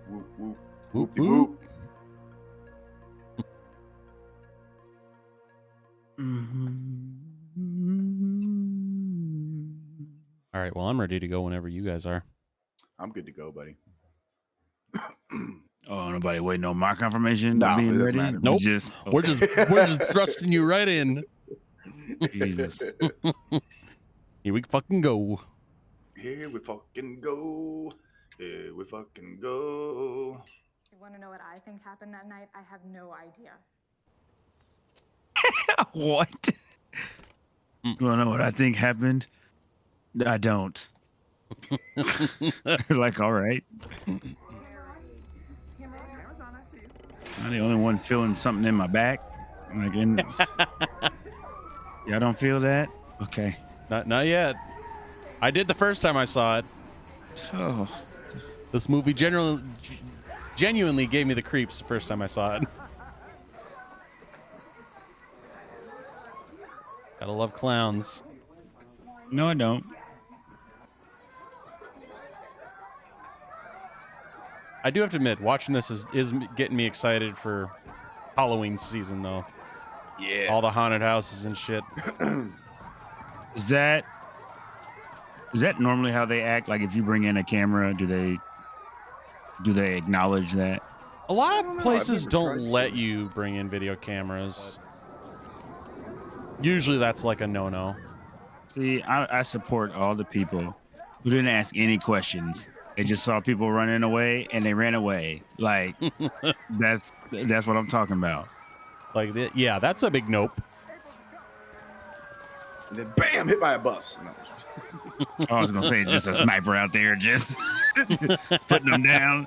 Whoop, whoop. Whoop, Whoopie whoop. All right, well, I'm ready to go whenever you guys are. I'm good to go, buddy. Oh, nobody waiting on my confirmation No, of it being doesn't ready? matter. Nope. We're Okay. just thrusting you right in. Jesus. Here we fucking go. Here we fucking go. Here we fucking go. You want to know what I think happened that night? I have no idea. What? You wanna know what I think happened? I don't. Like, all right. I'm the only one feeling something in my back. Like, y'all don't feel that? Okay. Not yet. I did the first time I saw it. Oh, This movie genuinely gave me the creeps the first time I saw it. Gotta love clowns. no, I don't. I do have to admit, watching this is getting me excited for Halloween season, though. Yeah. All the haunted houses and shit. Is that normally how they act? Like, if you bring in a camera, do they acknowledge that? A lot don't of know. places I've never don't tried let to. you bring in video cameras. Usually that's like a no-no. See, I support all the people who didn't ask any questions. They just saw people running away and they ran away. Like, that's what I'm talking about. Like, yeah, that's a big nope. And then bam, hit by a bus. No. I was gonna say just a sniper out there just putting them down.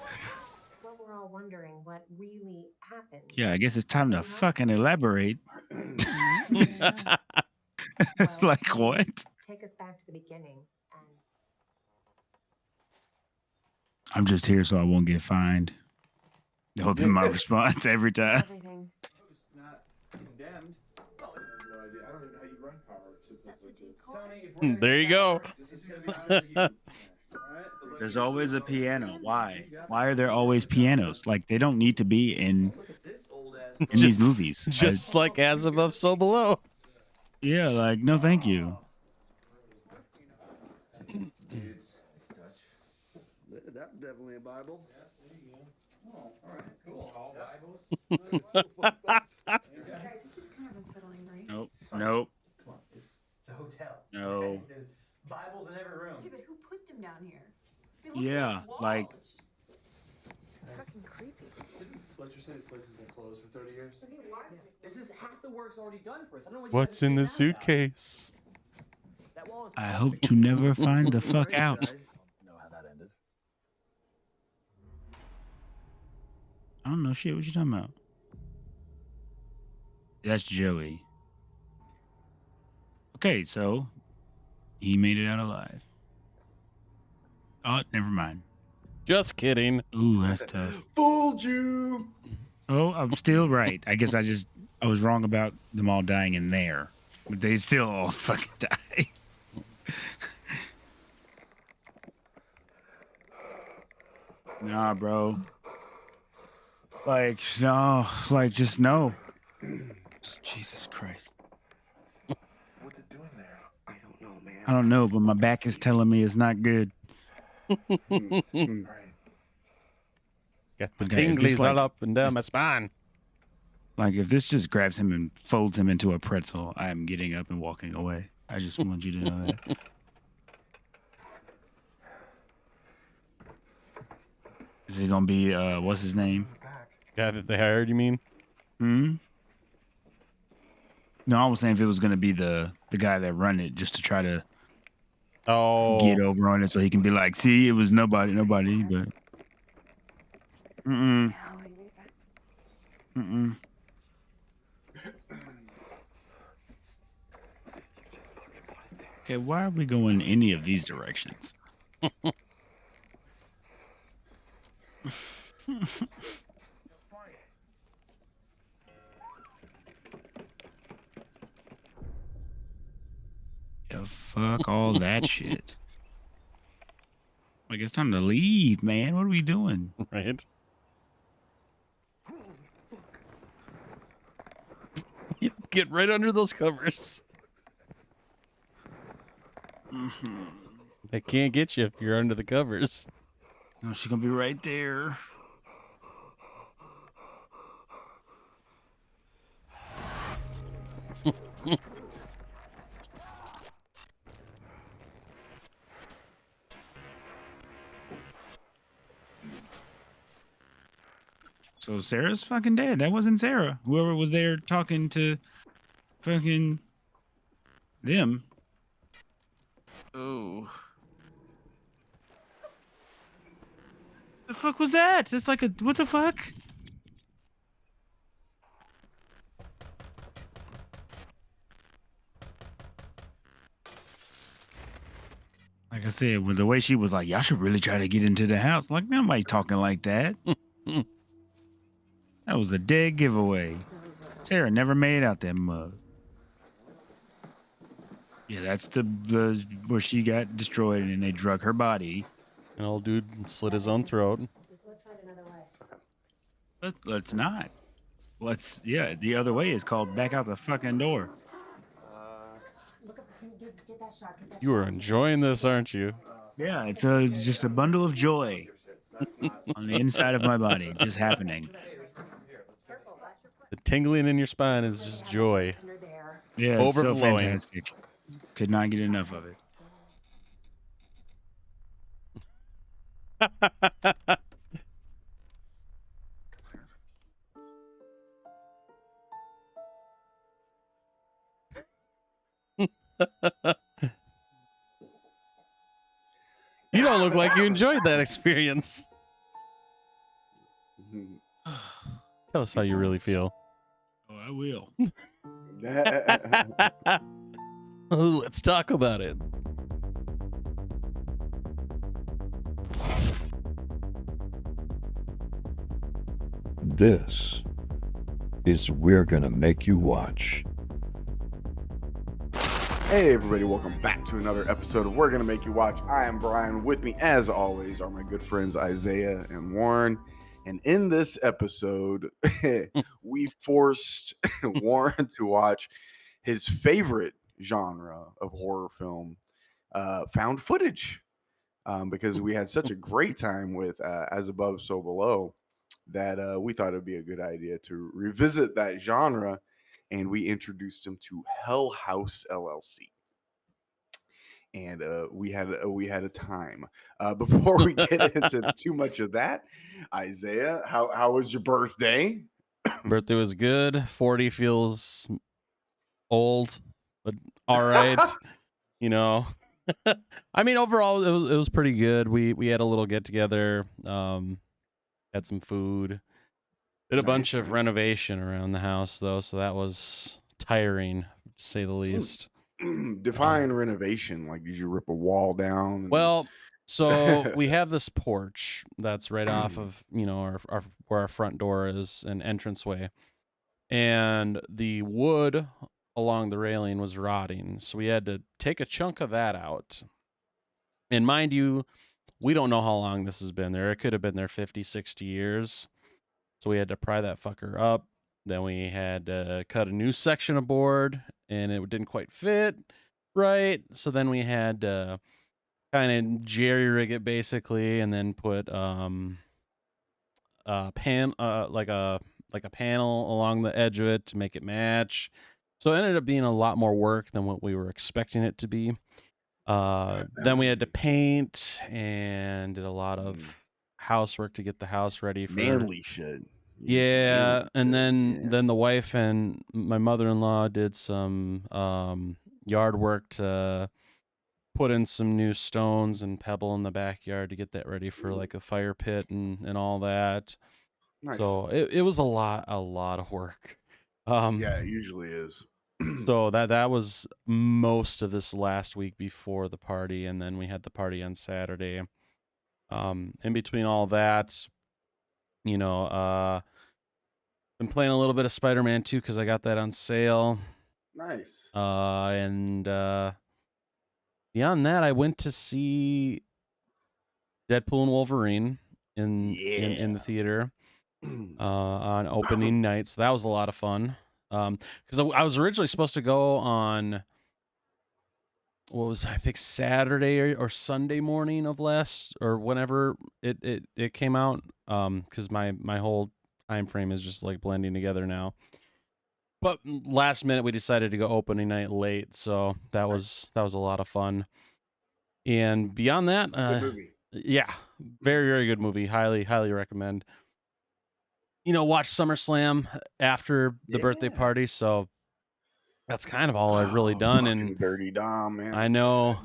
Well, we're all wondering what really happened. Yeah, I guess it's time to fucking elaborate. Like, what? Take us back to the beginning. And I'm just here so I won't get fined. That would be my response every time. everything. Not condemned. Well, I have no idea. I don't even know how you run power to That's a decoy. Tell me if we're gonna There you go. this is gonna be honest with you. All right? But let's There's just- always a piano. Why? Why are there always pianos? Like, they don't need to be in Look at this old ass in these movies. Just like as above, so below. Yeah, like, no, thank you. That's definitely a Bible. Oh, all right, cool. All Bibles. Guys, this is kind of unsettling, right? Nope. Nope. Come on, it's a hotel. No. Okay? There's Bibles in every room. Yeah, but who put them down here? They look Yeah, like the wall. like- It's just it's fucking creepy. Didn't Fletcher say this place has been closed for 30 years? Okay, why? This is half the work's already done for us. I don't know what What's in the suitcase? That wall is I hope to never find the fuck out. Know how that ended. I don't know shit. What you talking about? That's Joey. Okay, so he made it out alive. Oh, never mind. Just kidding. Ooh, that's tough. Fooled you. Oh, I'm still right. I guess I was wrong about them all dying in there. But they still all fucking die. Nah, bro. Like, no. Like, just no. Jesus Christ. What's it doing there? I don't know, man. I don't know, but my back is telling me it's not good. All right. Got the Okay, is this tinglies all like- up and down my spine. Like, if this just grabs him and folds him into a pretzel, I am getting up and walking away. I just want you to know that. Is it gonna be what's his name? Guy that they hired, you mean? Hmm. No, I was saying if it was gonna be the guy that run it, just to try to Oh, get over on it, so he can be like, "See, it was nobody." But mm. Okay, why are we going any of these directions? Yeah, fuck all that shit. Like, it's time to leave, man. What are we doing? Right? You get right under those covers. They can't get you if you're under the covers. Oh, she's gonna be right there. So Sarah's fucking dead. That wasn't Sarah. Whoever was there talking to fucking them. Oh. The fuck was that? That's like a what the fuck? Like I said, with the way she was like, y'all should really try to get into the house. Like, nobody talking like that. That was a dead giveaway. Sarah never made out that mug. Yeah, that's the where she got destroyed and they drug her body. An old dude slit his own throat. Let's find another way. Let's not. The other way is called back out the fucking door. Look up, get that shot. Get that You are enjoying this, aren't you? Yeah, it's just a bundle of joy on the inside of my body, just happening. The tingling in your spine is just joy. under there. Yeah, it's so Overflowing. fantastic. Could not get enough of it. You don't look like you enjoyed that experience. Tell us how you really feel. Oh, I will. Let's talk about it. This is We're Gonna Make You Watch. Hey everybody, welcome back to another episode of We're Gonna Make You Watch. I am Brian. With me, as always, are my good friends Isaiah and Warren. And in this episode, we forced Warren to watch his favorite genre of horror film, found footage, because we had such a great time with As Above, So Below, that we thought it'd be a good idea to revisit that genre, and we introduced him to Hell House LLC. And we had a time. Before we get into too much of that, Isaiah, how was your birthday? Birthday was good. 40 feels old, but all right. You know, I mean, overall, it was pretty good. We had a little get together, had some food, did a bunch of renovation around the house though, so that was tiring to say the least. Define renovation. Like, did you rip a wall down? Well, so we have this porch that's right off of, our where our front door is, an entranceway. And the wood along the railing was rotting. So we had to take a chunk of that out. And mind you, we don't know how long this has been there. It could have been there 50, 60 years. So we had to pry that fucker up. Then we had to cut a new section of board, and it didn't quite fit right. So then we had to kind of jerry rig it basically, and then put like a panel along the edge of it to make it match. So it ended up being a lot more work than what we were expecting it to be. Then we had to paint and did a lot of housework to get the house ready for manly shit. Yeah, and then the wife and my mother-in-law did some yard work to put in some new stones and pebble in the backyard to get that ready for like a fire pit and all that. Nice. So it was a lot of work. Yeah, it usually is. So that was most of this last week before the party, and then we had the party on Saturday. In between all that, been playing a little bit of Spider-Man 2 because I got that on sale. Nice. And beyond that, I went to see Deadpool and Wolverine in the theater on opening night. So that was a lot of fun. Because I was originally supposed to go on I think Saturday or Sunday morning of last or whenever it came out. Because my whole time frame is just like blending together now. But last minute we decided to go opening night late, so that was a lot of fun. And beyond that, Good movie. yeah, very, very good movie. Highly, highly recommend. Watch SummerSlam after the birthday party, so that's kind of all I've really done. Fucking And Dirty Dom, man. I know,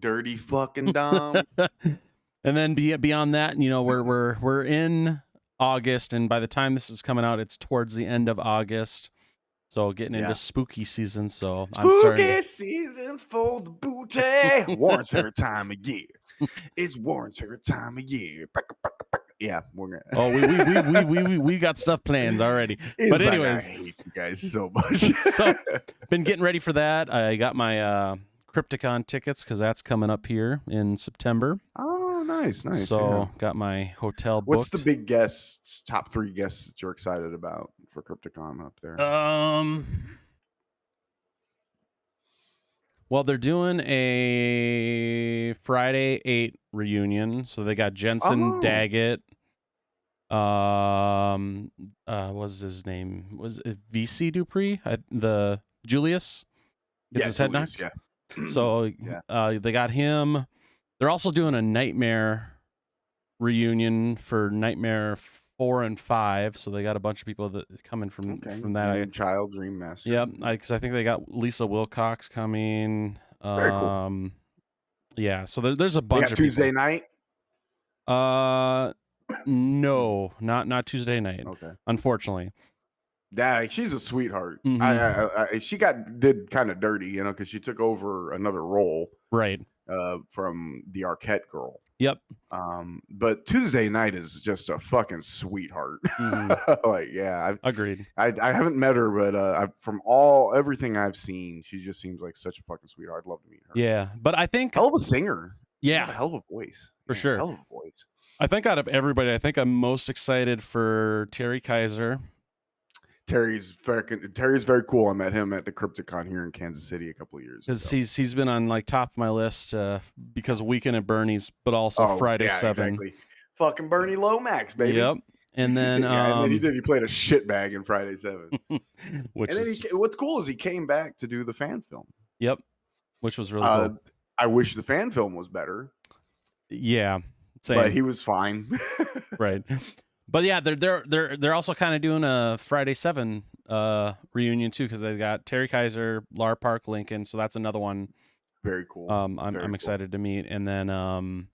dirty fucking Dom. And then beyond that, we're in August, and by the time this is coming out, it's towards the end of August. So getting into spooky season. So I'm spooky season for the booty. Warren's her time of year. It's Warren's her time of year. Yeah, we're gonna. Oh, we got stuff planned already. But anyways, I hate you guys so much. So been getting ready for that. I got my Crypticon tickets because that's coming up here in September. Oh, nice. So got my hotel booked. What's the big guests, top 3 guests that you're excited about for Crypticon up there? Well, they're doing a Friday 8 reunion, so they got Jensen Daggett. What's his name? Was it VC Dupree? The Julius? Gets his head knocked? Yeah. So they got him. They're also doing a Nightmare reunion for Nightmare 4 and 5. So they got a bunch of people that coming from that. Child Dream Master. Yep, because I think they got Lisa Wilcox coming. Very cool. Yeah, so there's a bunch of Tuesday people. night. No, not Tuesday night. Okay, unfortunately. Yeah, she's a sweetheart. Mm-hmm. She did kind of dirty, because she took over another role, right, from the Arquette girl. Yep. But Tuesday night is just a fucking sweetheart. Mm-hmm. Agreed. I haven't met her, but from everything I've seen, she just seems like such a fucking sweetheart. I'd love to meet her. Yeah, but I think hell of a singer. Yeah, hell of a voice for sure. Hell of a voice. I think out of everybody, I think I'm most excited for Terry Kaiser. Terry's very cool. I met him at the Crypticon here in Kansas City a couple of years ago. Because he's been on like top of my list because of Weekend at Bernie's, but also Friday 7. Exactly. Fucking Bernie Lomax, baby. Yep. And then and then he played a shitbag in Friday 7. What's cool is he came back to do the fan film. Yep. Which was really cool. I wish the fan film was better. Yeah. Same. But he was fine. Right. But yeah, they're also kind of doing a Friday 7 reunion too, because they got Terry Kaiser, Lar Park Lincoln, so that's another one. Very cool. I'm excited to meet. And then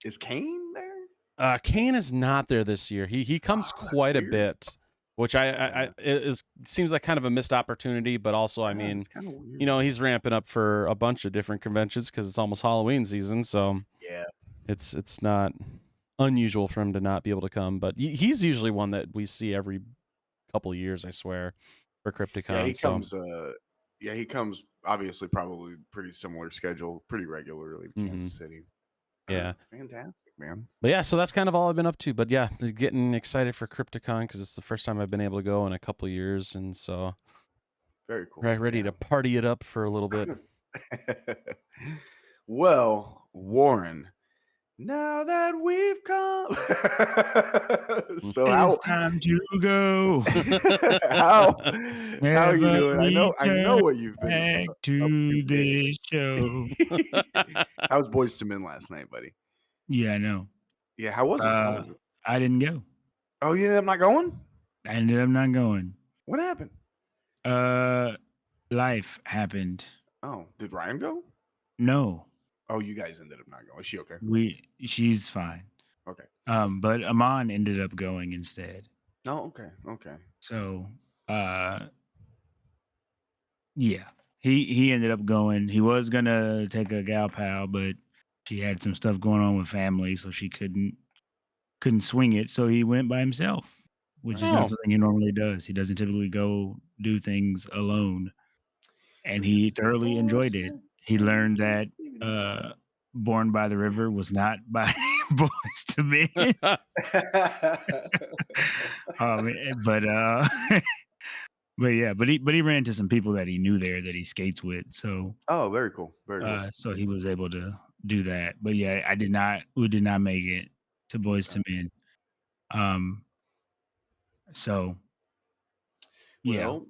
is Kane there? Kane is not there this year. He comes quite a bit, which it seems like kind of a missed opportunity, but also I mean, he's ramping up for a bunch of different conventions because it's almost Halloween season, so yeah, it's not unusual for him to not be able to come, but he's usually one that we see every couple of years, I swear, for Crypticon. Yeah, he comes obviously probably pretty similar schedule, pretty regularly to Kansas City. Yeah. Fantastic, man. But yeah, so that's kind of all I've been up to. But yeah, getting excited for Crypticon because it's the first time I've been able to go in a couple of years, and so very cool. Ready to party it up for a little bit. Well, Warren, now that we've come, so it's time to go. how are you doing? I know what you've been back to this show. How was Boys to Men last night, buddy? Yeah, I know. Yeah, how was it? I didn't go. Oh, you ended up not going? I ended up not going. What happened? Life happened. Oh, did Ryan go? No. Oh, you guys ended up not going. Is she okay? She's fine. Okay. But Amon ended up going instead. Oh, okay. So, yeah, he ended up going. He was gonna take a gal pal, but she had some stuff going on with family, so she couldn't swing it. So he went by himself, which is not something he normally does. He doesn't typically go do things alone, and he thoroughly enjoyed it. He learned that Born by the River was not by Boys to Men. But but yeah, but he ran into some people that he knew there that he skates with, so Oh, very cool. Very cool. so he was able to do that. But yeah, we did not make it to Boys to Men. Um, so yeah, Well,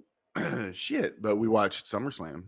shit. But we watched SummerSlam.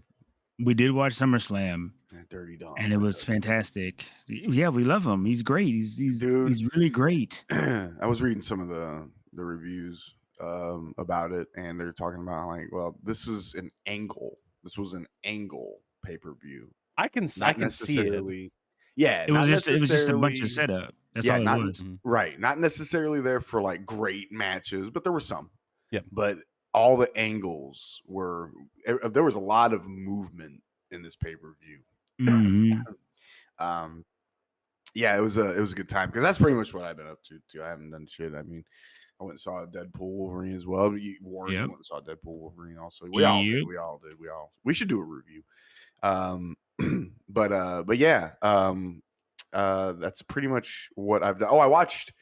we did watch SummerSlam, Dirty Dom. and it was fantastic. Yeah, we love him. He's great. Dude. He's really great. I was reading some of the reviews about it, and they're talking about like, well, this was an angle. This was an angle pay-per-view. I can see it. Yeah, It was just a bunch of setup. That's all it not, was. Right. Not necessarily there for like great matches, but there were some. Yep. But all the angles were there was a lot of movement in this pay-per-view. Mhm. Yeah, it was a good time because that's pretty much what I've been up to too. I haven't done shit. I mean, I went and saw Deadpool Wolverine as well. Warren Yep. went and saw Deadpool Wolverine also. We all did. Yep. We should do a review. But yeah, that's pretty much what I've done. Oh, I watched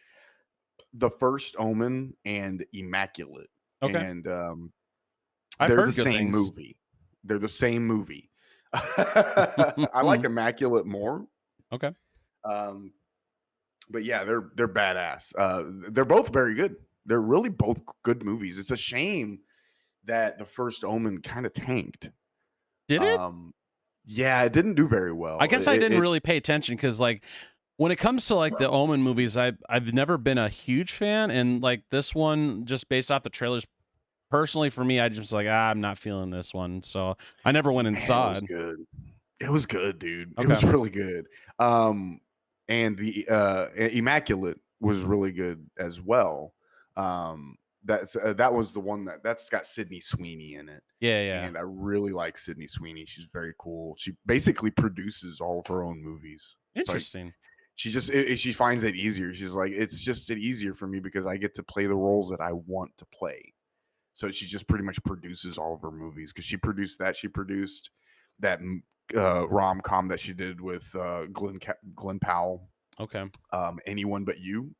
The First Omen and Immaculate. Okay. And I've they're heard the good same things. movie. They're the same movie. I like Immaculate more. Okay. But yeah, they're badass. They're both very good. They're really both good movies. It's a shame that The First Omen kind of tanked. Did it? Yeah, it didn't do very well. I guess I didn't really pay attention because, like, when it comes to like the Omen movies, I've never been a huge fan, and like this one, just based off the trailers, personally for me, I just like I'm not feeling this one, so I never went and saw it. Good. It was good, dude. Okay. It was really good. And the Immaculate was really good as well. That was the one that's got Sydney Sweeney in it. Yeah. And I really like Sydney Sweeney. She's very cool. She basically produces all of her own movies. Interesting. She finds it easier. She's like, it's just easier for me because I get to play the roles that I want to play. So she just pretty much produces all of her movies because she produced that. She produced that rom-com that she did with Glenn Powell. Okay. Anyone But You.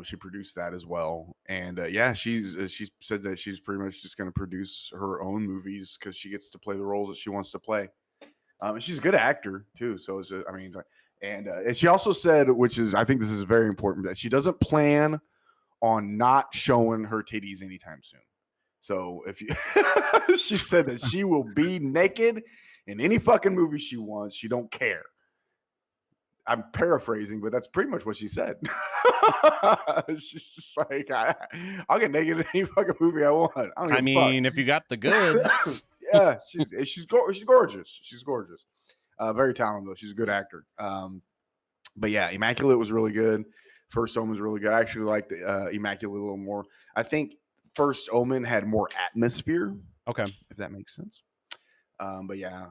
She produced that as well, and yeah, she said that she's pretty much just going to produce her own movies because she gets to play the roles that she wants to play. And she's a good actor too. So and she also said, which is I think this is very important, that she doesn't plan on not showing her titties anytime soon. So if you, she said that she will be naked in any fucking movie she wants. She don't care. I'm paraphrasing, but that's pretty much what she said. She's just like, I'll get naked in any fucking movie I want. I mean, if you got the goods. Yeah, she's gorgeous. She's gorgeous. Very talented though. She's a good actor. But yeah, Immaculate was really good. First Omen was really good. I actually liked Immaculate a little more. I think First Omen had more atmosphere. Okay, if that makes sense. But yeah,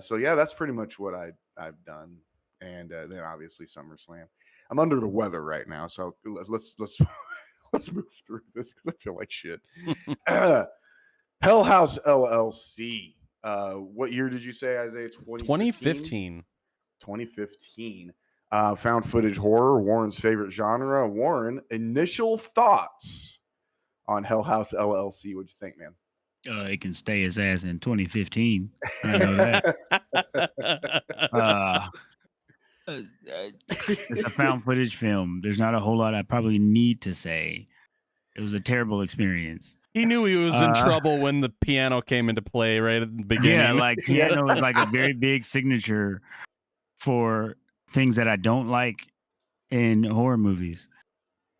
so yeah, that's pretty much what I've done. And then obviously SummerSlam. I'm under the weather right now, so let's let's move through this because I feel like shit. Hell House LLC. What year did you say, Isaiah? 2015. 2015. Found footage horror, Warren's favorite genre. Warren, initial thoughts on Hell House LLC. What'd you think, man? It can stay his ass in 2015. I know that. It's a found footage film. There's not a whole lot I probably need to say. It was a terrible experience. He knew he was in trouble when the piano came into play right at the beginning. Yeah, like piano is like a very big signature for things that I don't like in horror movies.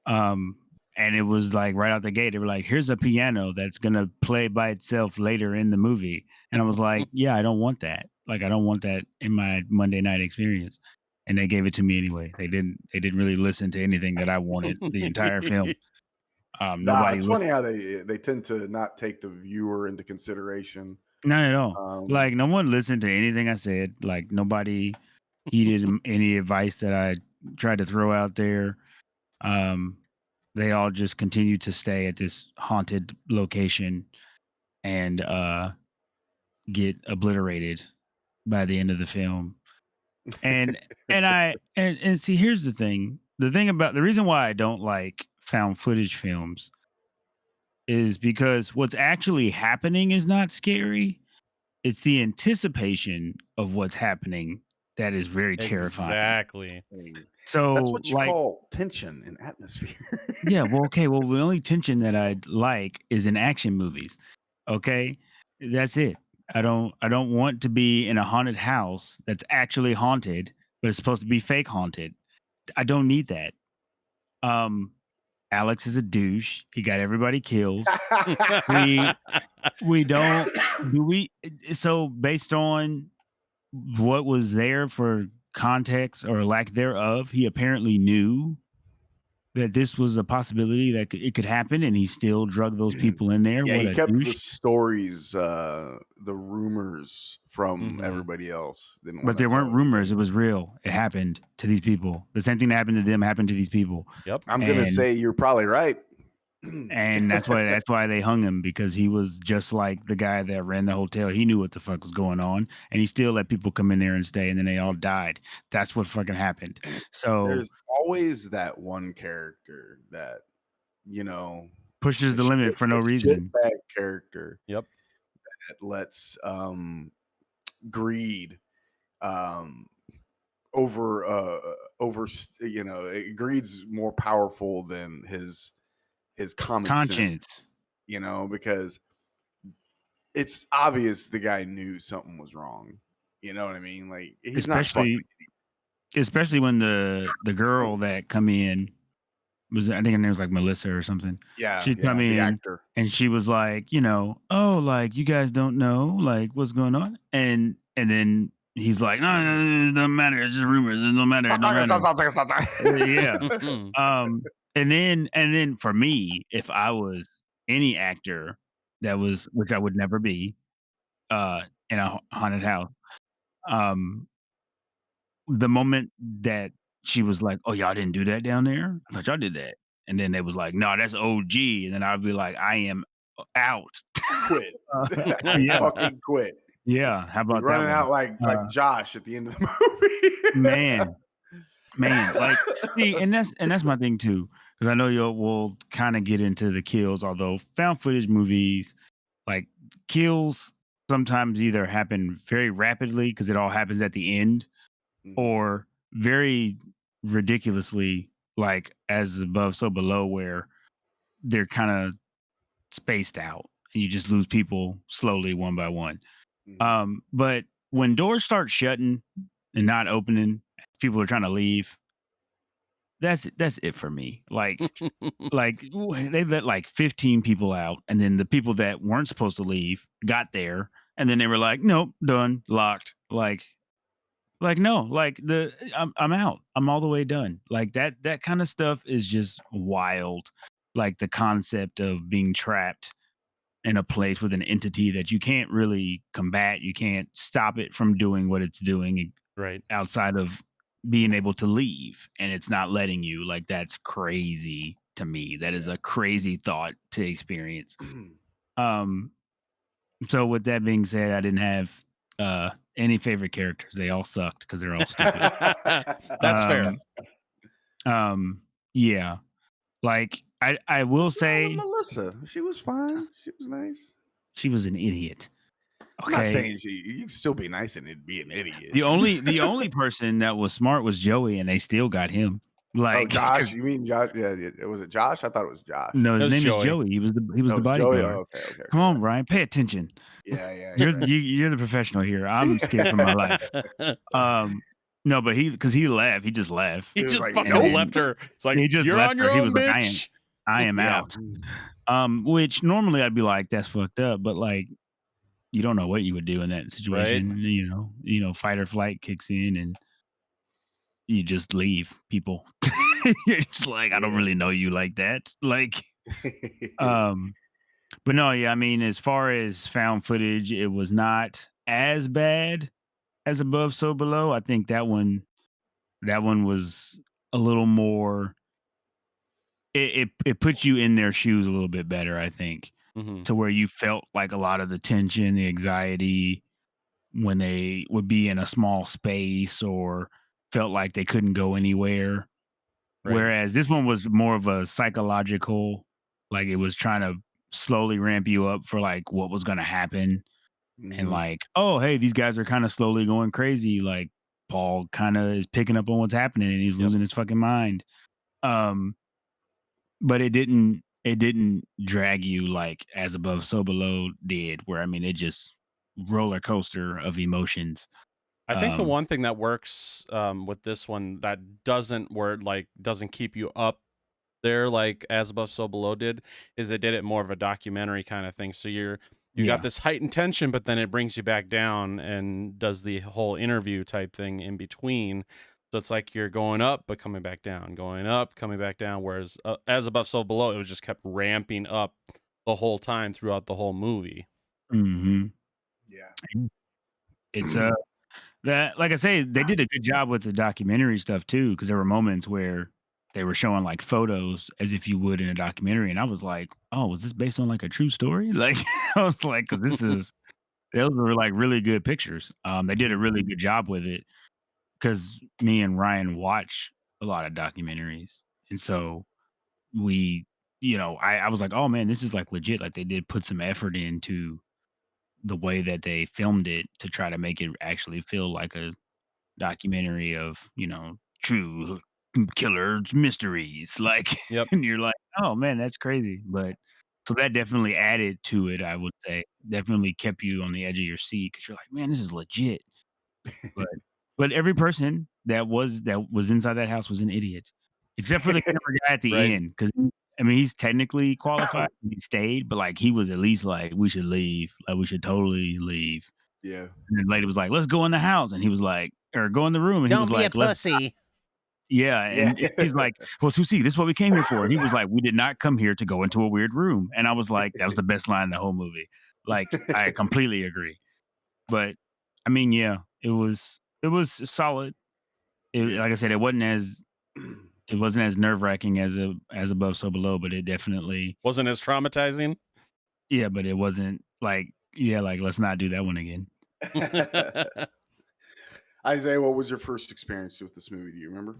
And it was like right out the gate, they were like, here's a piano that's gonna play by itself later in the movie. And I was like, yeah, I don't want that. Like, I don't want that in my Monday night experience. And they gave it to me anyway. They didn't really listen to anything that I wanted the entire film. It's funny how they tend to not take the viewer into consideration. Not at all. Like, no one listened to anything I said. Like, nobody heeded any advice that I tried to throw out there. They all just continued to stay at this haunted location and get obliterated by the end of the film. And and see, here's the thing. The reason why I don't like found footage films is because what's actually happening is not scary. It's the anticipation of what's happening that is very terrifying. Exactly. That's So, what you like, call tension and atmosphere. yeah, well, okay, well, the only tension that I like is in action movies. Okay, that's it. I don't want to be in a haunted house that's actually haunted, but it's supposed to be fake haunted. I don't need that. Um, Alex is a douche. He got everybody killed. We we don't do we so based on what was there for context or lack thereof, he apparently knew that this was a possibility that it could happen, and he still drug those people in there. Yeah, What he a kept the douche! stories, the rumors from Mhm. everybody else. Didn't But want to there weren't tell rumors; it anything. was real. It happened to these people. The same thing that happened to them happened to these people, Yep. I'm gonna and say you're probably right. that's why they hung him, because he was just like the guy that ran the hotel. He knew what the fuck was going on, and he still let people come in there and stay, and then they all died. That's what fucking happened. So There's always that one character that you know, pushes a the limit for no reason. shitbag character Yep. that lets greed um over greed's more powerful than his common sense, Conscience, because it's obvious the guy knew something was wrong. You know what I mean? Like he's not fucking. especially when the girl that come in was, I think her name was like Melissa or something. Yeah, She'd come yeah, the in actor. and she was like, oh, like, you guys don't know like what's going on, and then he's like, no, no, no, it doesn't matter. It's just rumors. It don't matter. It don't matter. Yeah. And then for me, if I was any actor that was, which I would never be, in a haunted house, um, the moment that she was like, "Oh, y'all didn't do that down there? I thought y'all did that." And then they was like, "No, that's OG." And then I'd be like, "I am out." Quit. I Yeah, fucking quit. yeah. How Be about that running one? out like Uh, Josh at the end of the movie. man, man, like, see, and that's my thing too, because I know we'll kind of get into the kills. Although found footage movies, like, kills sometimes either happen very rapidly because it all happens at the end, Mhm. or very ridiculously, like as above so below, where they're kind of spaced out and you just lose people slowly one by one. Mhm. But when doors start shutting and not opening, people are trying to leave, that's it for me. They let like 15 people out, and then the people that weren't supposed to leave got there, and then they were like, nope, done, locked. Like, no, like, I'm out. I'm all the way done. Like, that kind of stuff is just wild. Like the concept of being trapped in a place with an entity that you can't really combat. You can't stop it from doing what it's doing Right. outside of being able to leave, and it's not letting you. Like, that's crazy to me. That is a crazy thought to experience. Um so with that being said, I didn't have any favorite characters. They all sucked because they're all stupid. That's fair. Um, yeah. Like, I will What's wrong with say Melissa? She was fine. She was nice. she was an idiot. I'm not Okay. saying you can still be nice and be an idiot. The only person that was smart was Joey, and they still got him. Oh, Like, Josh? You mean Josh? Yeah, was it Josh? I thought it was Josh. no, It his was name is Joey. Joey. He was No, the it was Joey. bodyguard. Oh, okay. Come on, Brian, pay attention. Yeah, yeah. You're the professional here. I'm scared for my life. No, but because he left, he just left. He He was just like, fucking "Nope." left her. It's like, He just you're left on her. your He own, was like, bitch. I am Yeah. out. Which normally I'd be like, that's fucked up, but like, you don't know what you would do in that situation. Fight or flight kicks in, and you just leave people. You're just like, I don't Yeah. really know you like that. Like, but no, yeah, I mean, as far as found footage, it was not as bad as Above So Below. I think that one was a little more. It puts you in their shoes a little bit better, I think, Mhm. to where you felt like a lot of the tension, the anxiety, when they would be in a small space or felt like they couldn't go anywhere. Right. Whereas this one was more of a psychological, like it was trying to slowly ramp you up for like what was going to happen. And Mhm. like, oh, hey, these guys are kind of slowly going crazy. Like Paul kind of is picking up on what's happening and he's Yep. losing his fucking mind. Um, but it didn't drag you like As Above, So Below did, where I mean it just roller coaster of emotions. I think the Um, one thing that works with this one that doesn't where it, like doesn't keep you up there like As Above So Below did is they did it more of a documentary kind of thing. So you got yeah. this heightened tension, but then it brings you back down and does the whole interview type thing in between. So it's like you're going up but coming back down, going up, coming back down. Whereas As Above So Below, it was just kept ramping up the whole time throughout the whole movie. Hmm. Yeah. It's that, like I say, they did a good job with the documentary stuff too, because there were moments where they were showing like photos as if you would in a documentary, and I was like, "Oh, was this based on like a true story?" Like, I was like, "Because this is those were like really good pictures." They did a really good job with it because me and Ryan watch a lot of documentaries, and so we, I was like, "Oh man, this is like legit." Like they did put some effort into the way that they filmed it to try to make it actually feel like a documentary of, true killers mysteries, like, Yep. and you're like, "Oh, man, that's crazy," but so that definitely added to it, I would say. Definitely kept you on the edge of your seat because 'cause you're like, "Man, this is legit." But every person that was inside that house was an idiot, except for the camera guy at the Right. end, because I mean, he's technically qualified, he stayed, but, like, he was at least like, "We should leave, like, we should totally leave." Yeah. And the lady was like, "Let's go in the house," and he was like, or "Go in the room," and he was Don't be a like, "Let's." pussy. Yeah, Yeah. and she's like, "Well, Susie, this is what we came here for," and he was like, "We did not come here to go into a weird room," and I was like, that was the best line in the whole movie. Like, I completely agree. But, I mean, yeah, it was solid. Yeah. Like I said, it wasn't as nerve-wracking as Above, So Below, but it definitely. Wasn't as traumatizing. Yeah, but it wasn't like, yeah, like, let's not do that one again. Isaiah, what was your first experience with this movie? Do you remember?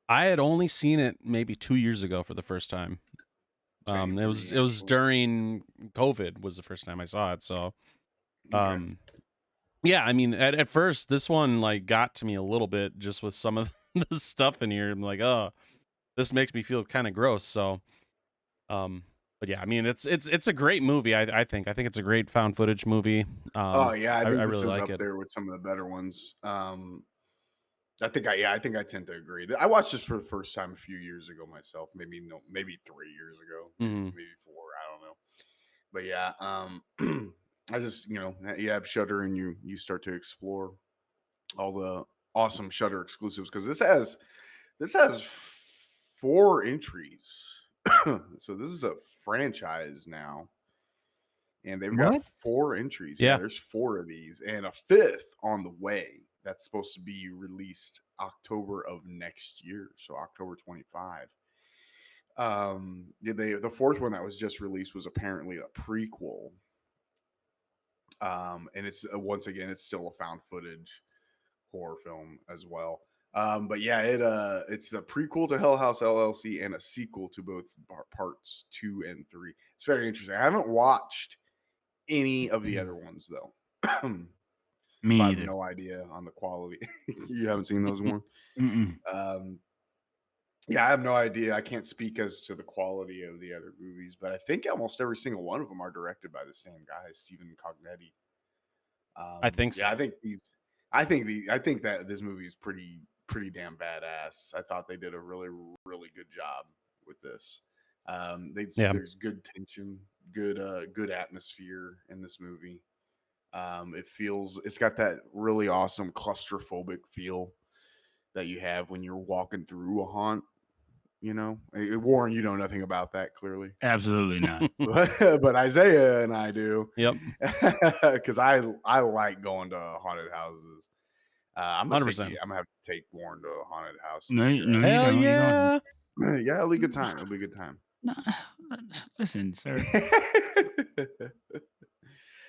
I had only seen it maybe 2 years ago for the first time. Same It for was me, it was actually. during COVID was the first time I saw it. So, Okay. yeah, I mean, at first this one like got to me a little bit just with some of the stuff in here. I'm like, oh, this makes me feel kind of gross. So, but yeah, I mean, it's a great movie. I think it's a great found footage movie. Oh yeah, I I think this really is like up it. there with some of the better ones. I think I tend to agree. I watched this for the first time a few years ago myself. Maybe 3 years ago, Hmm. maybe 4. I don't know. But yeah, I just you have Shutter and you start to explore all the awesome Shutter exclusives because this has 4 entries. So this is a franchise now, and they've got What? 4 entries. Yeah, Yeah, there's 4 of these, and a 5th on the way. That's supposed to be released October of next year, so October 25. The 4th one that was just released was apparently a prequel. And it's once again, it's still a found footage horror film as well. But yeah, it's a prequel to Hell House LLC and a sequel to both parts 2 and 3. It's very interesting. I haven't watched any of the other ones though. Me So I have either. no idea on the quality. You haven't seen those one? Mm-mm. Um, yeah, I have no idea. I can't speak as to the quality of the other movies, but I think almost every single one of them are directed by the same guy, Stephen Cognetti. I think Yeah, so. I think that this movie is pretty damn badass. I thought they did a really really good job with this. Yeah, There's good tension, good atmosphere in this movie. It's got that really awesome claustrophobic feel that you have when you're walking through a haunt. Warren, you know nothing about that clearly, Absolutely not. but Isaiah and I do, yep, because I like going to haunted houses. I'm gonna 100%. have to take Warren to a haunted house No, this you year. no, you Hell don't. You don't. yeah! Yeah, it'll be a good time. It'll be a good time. No, listen, sir.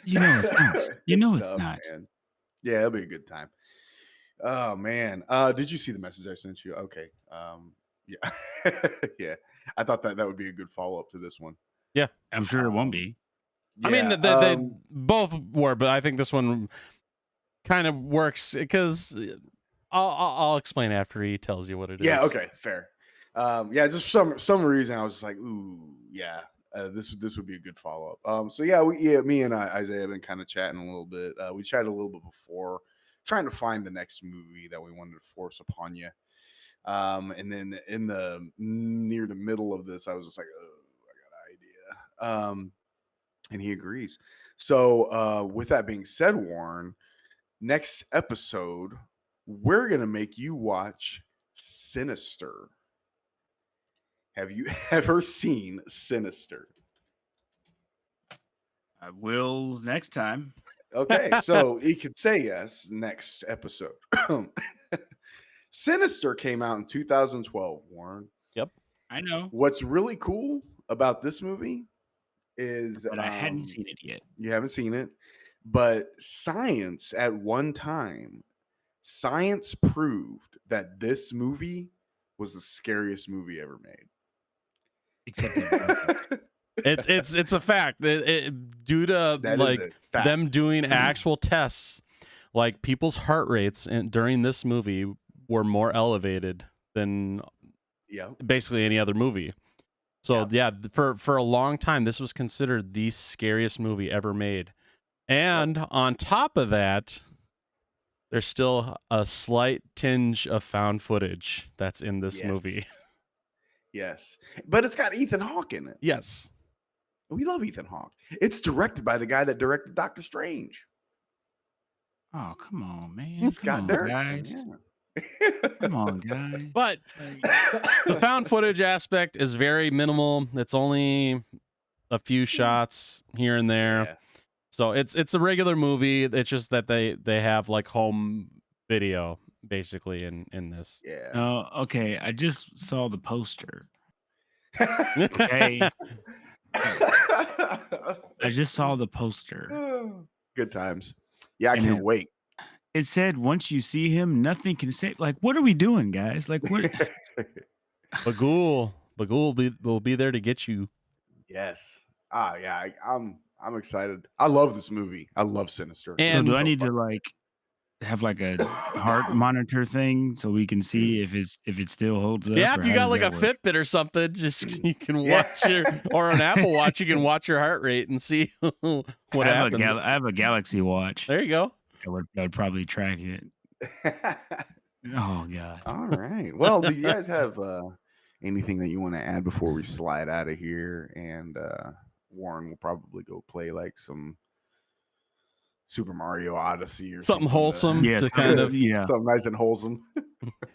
You know it's not. You Good know it's stuff, not. man. Yeah, it'll be a good time. Oh man. Did you see the message I sent you? Okay. Yeah. Yeah. I thought that would be a good follow-up to this one. Yeah. I'm sure it won't Um, be. I mean, yeah, they both were, but I think this one kind of works because I'll explain after he tells you what it is. yeah, okay, fair. Yeah, just for some reason I was just like, ooh, yeah, this would be a good follow up. So yeah, me and Isaiah have been kind of chatting a little bit. We chatted a little bit before, trying to find the next movie that we wanted to force upon you. And then in the near the middle of this, I was just like, oh, I got an idea. And he agrees. So with that being said, Warren, next episode we're gonna make you watch Sinister. Have you ever seen Sinister? I will next time. Okay, so he could say yes next episode. Sinister came out in 2012, Warren. Yep. I know, What's really cool about this movie is but I hadn't seen it yet. You haven't seen it, but science at one time, science proved that this movie was the scariest movie ever made. Except it It's a fact. Due to That is like a fact. them doing actual tests, like people's heart rates during this movie were more elevated than Yeah. basically any other movie. So yeah, for a long time, this was considered the scariest movie ever made. And on top of that, there's still a slight tinge of found footage that's in this movie. Yes. But it's got Ethan Hawke in it. Yes. We love Ethan Hawke. It's directed by the guy that directed Doctor Strange. Oh, come on, man. Scott Come on, Derrickson. guys. Yeah. Come on, guys. But the found footage aspect is very minimal. It's only a few shots here and there. Yeah. So it's a regular movie. It's just that they have like home video basically in this. Yeah. Oh, okay. I just saw the poster. Okay. I just saw the poster. Good times. Yeah, I And can't his- wait. It said once you see him, nothing can save. Like, what are we doing, guys? Like, what? Bagul will be there to get you. Yes. Yeah. I'm excited. I love this movie. I love Sinister. And- So do I So need fun. to like have like a heart monitor thing so we can see if it still holds up? Yeah, or if you how got does like a that work? Fitbit or something, just you can Yeah. watch or an Apple Watch, you can watch your heart rate and see what I have happens. I have a Galaxy Watch. There you go. I would probably track it. Oh God. All right. Well, do you guys have anything that you want to add before we slide out of here? And Warren will probably go play like some Super Mario Odyssey or Something wholesome Yeah, to kind of something nice and wholesome.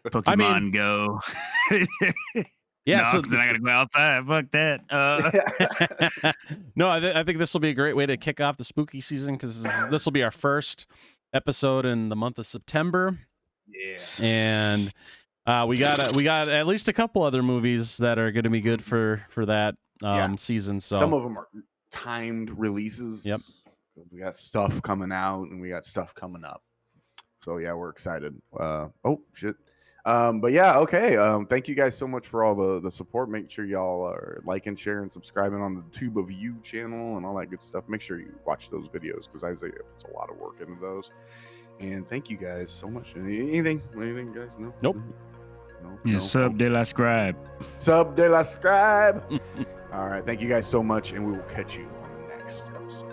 Pokemon Go. yeah. No, So 'cause then I gotta go outside. Fuck that. no, I think this will be a great way to kick off the spooky season because this will be our first episode in the month of September, Yeah. and we got at least a couple other movies that are going to be good for that Yeah. season. So Some of them are timed releases. Yep. We got stuff coming out and we got stuff coming up. So yeah, we're excited. Oh shit. But yeah, okay. Thank you guys so much for all the support. Make sure y'all are liking, sharing, subscribing on the Tube of You channel and all that good stuff. Make sure you watch those videos because Isaiah puts a lot of work into those. And thank you guys so much. Anything, guys? No. Nope. No. Yeah, no. sub de la scribe. Sub de la scribe. All right. Thank you guys so much, and we will catch you on the next episode.